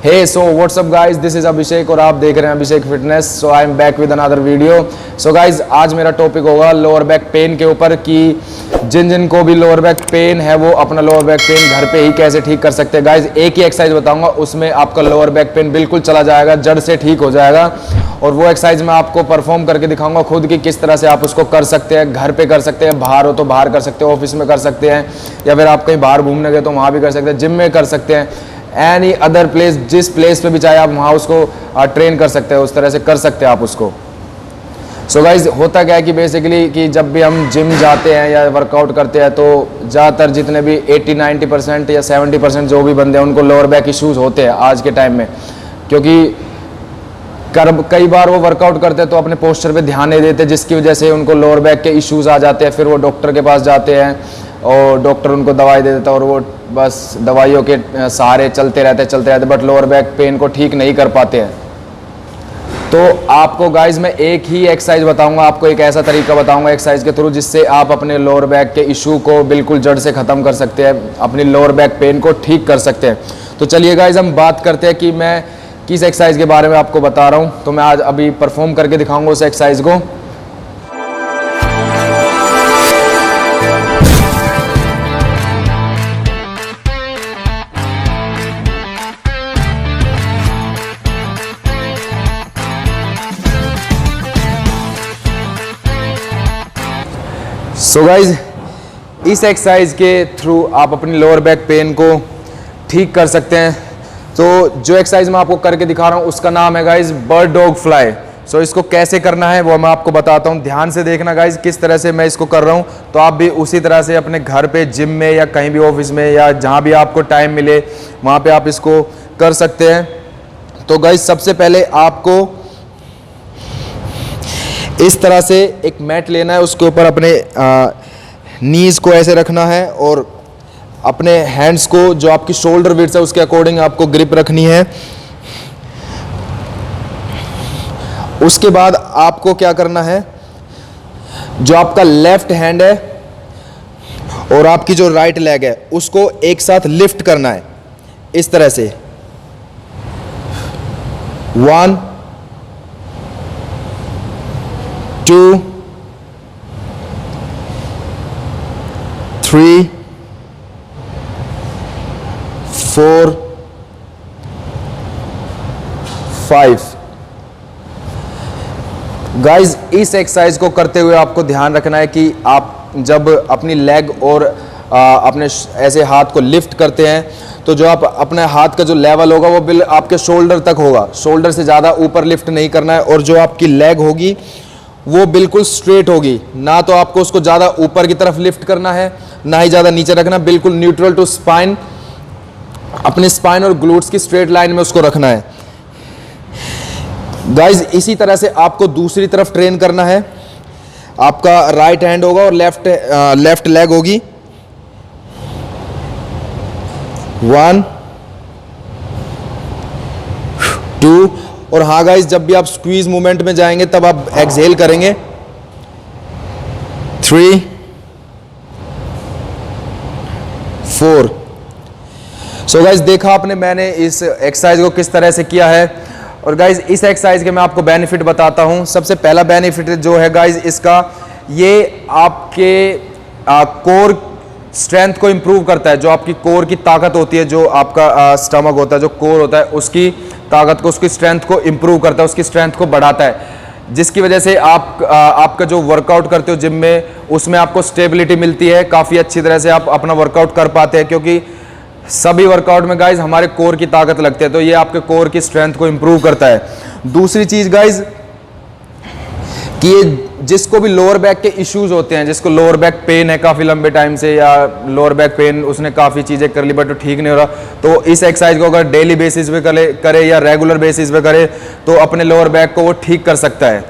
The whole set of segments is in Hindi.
Hey so what's up guys, this is Abhishek और आप देख रहे हैं Abhishek fitness. So I am back with another video. So guys, आज मेरा टॉपिक होगा लोअर बैक पेन के ऊपर कि जिन को भी लोअर बैक पेन है वो अपना लोअर बैक पेन घर पे ही कैसे ठीक कर सकते हैं। गाइस, एक ही एक्सरसाइज बताऊंगा, उसमें आपका लोअर बैक पेन बिल्कुल चला जाएगा, जड़ से ठीक हो जाएगा। और वो एक्सरसाइज मैं आपको परफॉर्म करके दिखाऊंगा खुद की, किस तरह से आप उसको कर सकते हैं। घर पे कर सकते हैं, बाहर हो तो बाहर कर सकते हैं, ऑफिस में कर सकते हैं, या फिर आप कहीं बाहर घूमने गए तो वहाँ भी कर सकते हैं, जिम में कर सकते हैं, एनी अदर प्लेस, जिस प्लेस पे भी चाहे आप वहाँ उसको ट्रेन कर सकते हैं, उस तरह से कर सकते हैं आप उसको। सो गाइज, होता क्या है कि बेसिकली कि जब भी हम जिम जाते हैं या वर्कआउट करते हैं तो ज़्यादातर जितने भी 80-90% या 70% जो भी बंदे हैं उनको लोअर बैक इश्यूज़ होते हैं आज के टाइम में, क्योंकि कई बार वो वर्कआउट करते हैं तो अपने पोस्चर पे ध्यान नहीं देते, जिसकी वजह से उनको लोअर बैक के इश्यूज़ आ जाते हैं। फिर वो डॉक्टर के पास जाते हैं और डॉक्टर उनको दवाई दे देता है और वो बस दवाइयों के सहारे चलते रहते, बट लोअर बैक पेन को ठीक नहीं कर पाते हैं। तो आपको गाइज मैं एक ही एक्सरसाइज बताऊंगा, आपको एक ऐसा तरीका बताऊंगा एक्सरसाइज के थ्रू जिससे आप अपने लोअर बैक के इशू को बिल्कुल जड़ से ख़त्म कर सकते हैं, अपनी लोअर बैक पेन को ठीक कर सकते हैं। तो चलिए गाइज, हम बात करते हैं कि मैं किस एक्सरसाइज के बारे में आपको बता रहा हूँ। तो मैं आज अभी परफॉर्म करके दिखाऊंगा उस एक्सरसाइज को। सो गाइज, इस एक्सरसाइज के थ्रू आप अपनी लोअर बैक पेन को ठीक कर सकते हैं। तो जो एक्सरसाइज मैं आपको करके दिखा रहा हूँ उसका नाम है गाइज बर्ड डॉग फ्लाई। सो इसको कैसे करना है वो मैं आपको बताता हूँ, ध्यान से देखना गाइज किस तरह से मैं इसको कर रहा हूँ। तो आप भी उसी तरह से अपने घर पे, जिम में या कहीं भी ऑफिस में या जहाँ भी आपको टाइम मिले वहाँ पे आप इसको कर सकते हैं। तो गाइज, सबसे पहले आपको इस तरह से एक मैट लेना है, उसके ऊपर अपने नीज़ को ऐसे रखना है और अपने हैंड्स को जो आपकी शोल्डर विड्थ है उसके अकॉर्डिंग आपको ग्रिप रखनी है। उसके बाद आपको क्या करना है, जो आपका लेफ्ट हैंड है और आपकी जो राइट लेग है उसको एक साथ लिफ्ट करना है इस तरह से। 1 2 3 4 5। गाइज, इस एक्सरसाइज को करते हुए आपको ध्यान रखना है कि आप जब अपनी लेग और अपने ऐसे हाथ को लिफ्ट करते हैं तो जो आप अपने हाथ का जो लेवल होगा वो आपके शोल्डर तक होगा, शोल्डर से ज़्यादा ऊपर लिफ्ट नहीं करना है। और जो आपकी लेग होगी वो बिल्कुल स्ट्रेट होगी, ना तो आपको उसको ज़्यादा ऊपर की तरफ लिफ्ट करना है ना ही ज़्यादा नीचे रखना, बिल्कुल न्यूट्रल टू स्पाइन, अपने स्पाइन और ग्लूट्स की स्ट्रेट लाइन में उसको रखना है। गाइज, इसी तरह से आपको दूसरी तरफ ट्रेन करना है। आपका राइट हैंड होगा और लेफ्ट लेग होगी। 1 2 और हाँ गाइज, जब भी आप स्क्वीज मूवमेंट में जाएंगे तब आप एक्सहेल करेंगे। 3 4। सो गाइज, देखा आपने मैंने इस एक्सरसाइज को किस तरह से किया है। और गाइज, इस एक्सरसाइज के मैं आपको बेनिफिट बताता हूं। सबसे पहला बेनिफिट जो है गाइज इसका, ये आपके कोर स्ट्रेंथ को इंप्रूव करता है। जो आपकी कोर की ताकत होती है, जो आपका स्टमक होता है, जो कोर होता है, उसकी ताकत को, उसकी स्ट्रेंथ को इंप्रूव करता है, उसकी स्ट्रेंथ को बढ़ाता है, जिसकी वजह से आपका जो वर्कआउट करते हो जिम में उसमें आपको स्टेबिलिटी मिलती है, काफ़ी अच्छी तरह से आप अपना वर्कआउट कर पाते हैं, क्योंकि सभी वर्कआउट में गाइज हमारे कोर की ताकत लगती है। तो ये आपके कोर की स्ट्रेंथ को इंप्रूव करता है। दूसरी चीज़ गाइज कि ये जिसको भी लोअर बैक के इश्यूज होते हैं, जिसको लोअर बैक पेन है काफ़ी लंबे टाइम से, या लोअर बैक पेन उसने काफ़ी चीज़ें कर ली बट ठीक नहीं हो रहा, तो इस एक्सरसाइज को अगर डेली बेसिस पे करे या रेगुलर बेसिस पे करे तो अपने लोअर बैक को वो ठीक कर सकता है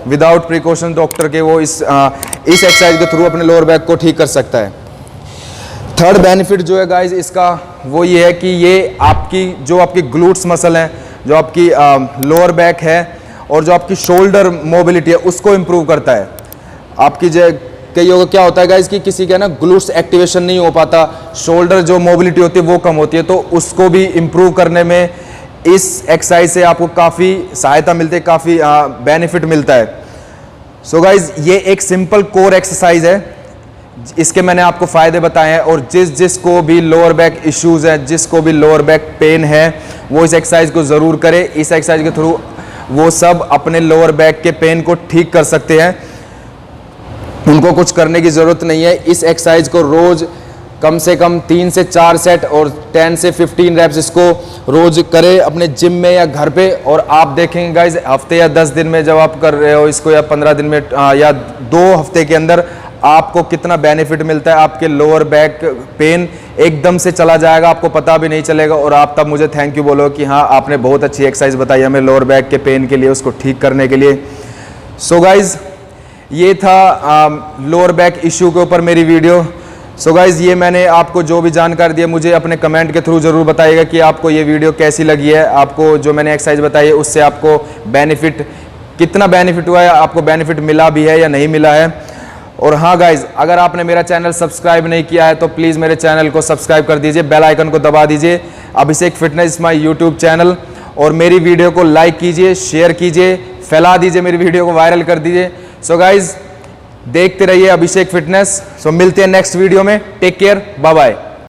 विदाउट प्रिकॉशन डॉक्टर के। वो इस एक्सरसाइज के थ्रू अपने लोअर बैक को ठीक कर सकता है। थर्ड बेनिफिट जो है गाइज इसका वो ये है कि ये आपकी ग्लूट्स मसल हैं, जो आपकी लोअर बैक है और जो आपकी शोल्डर मोबिलिटी है उसको इम्प्रूव करता है। आपकी कईयों को क्या होता है गाइस कि किसी का ना ग्लूट्स एक्टिवेशन नहीं हो पाता, शोल्डर जो मोबिलिटी होती है वो कम होती है, तो उसको भी इम्प्रूव करने में इस एक्सरसाइज से आपको काफ़ी सहायता मिलती है, काफ़ी बेनिफिट मिलता है। सो गाइज ये एक सिंपल कोर एक्सरसाइज है, इसके मैंने आपको फ़ायदे बताए हैं, और जिसको भी लोअर बैक इश्यूज़ है, जिसको भी लोअर बैक पेन है, वो इस एक्सरसाइज को ज़रूर करे। इस एक्सरसाइज के थ्रू वो सब अपने लोअर बैक के पेन को ठीक कर सकते हैं, उनको कुछ करने की ज़रूरत नहीं है। इस एक्सरसाइज को रोज़ कम से कम 3 से 4 सेट और 10 से 15 रैप्स इसको रोज़ करें अपने जिम में या घर पे, और आप देखेंगे गाइज हफ्ते या 10 दिन में जब आप कर रहे हो इसको, या 15 दिन में या 2 हफ्ते के अंदर आपको कितना बेनिफिट मिलता है। आपके लोअर बैक पेन एकदम से चला जाएगा, आपको पता भी नहीं चलेगा, और आप तब मुझे थैंक यू बोलो कि हाँ आपने बहुत अच्छी एक्सरसाइज बताई हमें लोअर बैक के पेन के लिए, उसको ठीक करने के लिए। सो गाइज ये था लोअर बैक इश्यू के ऊपर मेरी वीडियो। सो गाइज ये मैंने आपको जो भी जानकारी दी है, मुझे अपने कमेंट के थ्रू ज़रूर बताइएगा कि आपको ये वीडियो कैसी लगी है, आपको जो मैंने एक्सरसाइज बताई है उससे आपको बेनिफिट कितना बेनिफिट हुआ है, आपको बेनिफिट मिला भी है या नहीं मिला है। और हाँ गाइज, अगर आपने मेरा चैनल सब्सक्राइब नहीं किया है तो प्लीज़ मेरे चैनल को सब्सक्राइब कर दीजिए, बेल आइकन को दबा दीजिए। अभिषेक फिटनेस माय यूट्यूब चैनल, और मेरी वीडियो को लाइक कीजिए, शेयर कीजिए, फैला दीजिए, मेरी वीडियो को वायरल कर दीजिए। सो गाइज देखते रहिए अभिषेक फिटनेस। सो मिलते हैं नेक्स्ट वीडियो में, टेक केयर, बाय बाय।